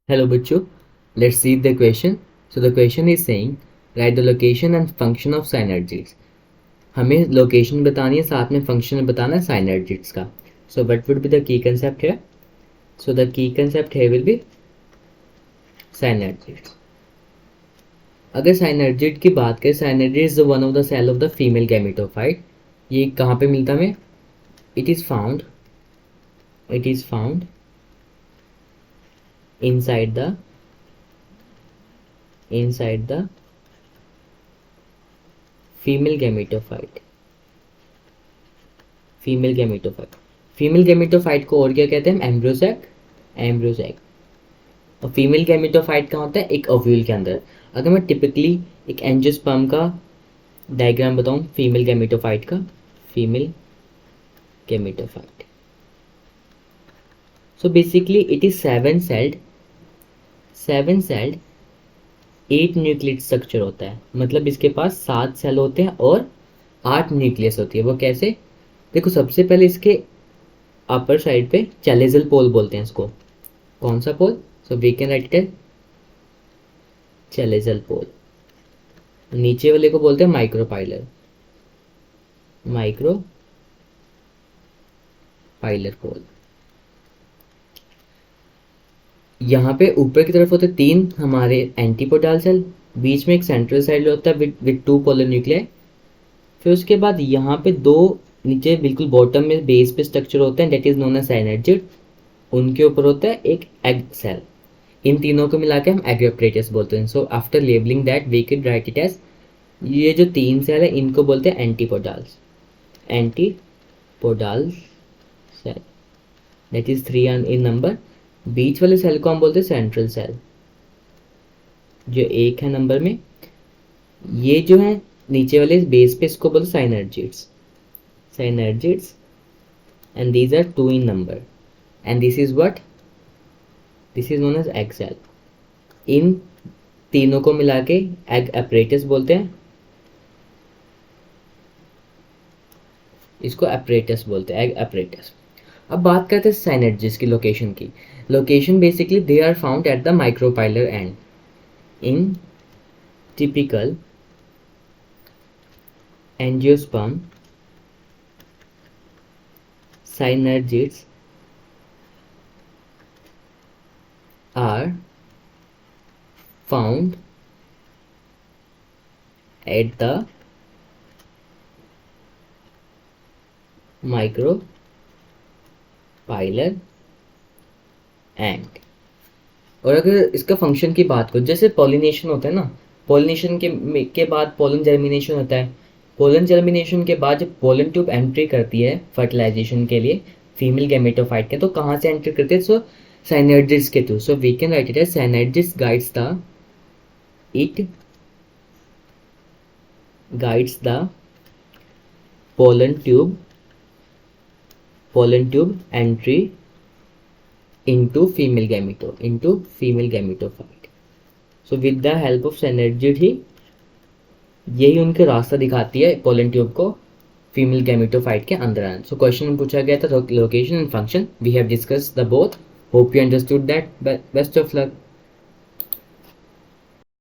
Hello बच्चों, let's see the question. So the question is saying write the location and function of synergies. हमें location बतानी है, साथ में फंक्शन बताना है synergies का. So what would be the key concept here? So the key concept here will be synergies. अगर synergid की बात करें, synergid is the one of the cell of the female gametophyte. ये कहाँ पे मिलता है हमें? It is found inside the female gametophyte. Female gametophyte को और क्या कहते हैं? एम्ब्रियोसैक. और फीमेल गैमेटोफाइट कहाँ होता है? एक ओव्यूल के अंदर. अगर मैं टिपिकली एक एंजियोस्पर्म का डायग्राम बताऊं female gametophyte, so basically it is seven celled 8 nucleus structure होता है. मतलब इसके पास 7 सेल होते हैं और 8 न्यूक्लियस होती है. वो कैसे? देखो, सबसे पहले इसके अपर साइड पे चैलेजल पोल बोलते हैं इसको. कौन सा pole? So we can write it chalazal pole. नीचे वाले को बोलते हैं माइक्रोपाइलर पोल. यहाँ पे ऊपर की तरफ होते 3 हमारे एंटीपोडाल सेल, बीच में एक सेंट्रल सेल होता है विद 2 पोलर न्यूक्लियाई. फिर उसके बाद यहाँ पे 2 नीचे बिल्कुल बॉटम में बेस पे स्ट्रक्चर होते हैं, that is known as synergid. उनके ऊपर होता है एक एग सेल. इन तीनों को मिला के हम एग एपरेटस बोलते हैं. So after labelling that we can write it as, ये जो 3 सेल है इनको बोलते हैं antipodal cell, that is 3 in number. बीच वाले सेल को हम बोलते हैं सेंट्रल सेल, जो 1 है नंबर में. ये जो है नीचे वाले बेस पे, इसको बोलते synergids, and these are 2 in number. And this is known as egg cell. इन तीनों को मिला के एग एपरेटस बोलते हैं. इसको एपरेटस बोलते हैं, एग एपरेटस. अब बात करते हैं साइनर्जिस की लोकेशन की. Location basically they are found at the micropylar end. In typical angiosperm, synergids are found at the micropilar end. और अगर इसका फंक्शन की बात करो, जैसे पॉलिनेशन होता है ना, पॉलिनेशन के बाद पोलन जर्मिनेशन होता है. पोलन जर्मिनेशन के बाद जब पोलन ट्यूब एंट्री करती है फर्टिलाइजेशन के लिए फीमेल गैमेटोफाइट के, तो कहाँ से एंट्री करते हैं? सो साइनर्जिड्स के through. So we can write it as synergids guides the pollen tube entry into female gametophyte. So with the help of synergid ही यही उनके रास्ता दिखाती है पोलन ट्यूब को फीमेल गैमेटोफाइट के अंदर आना. सो क्वेश्चन में पूछा गया था location and function. We have discussed the both. Hope you understood that. Best of luck.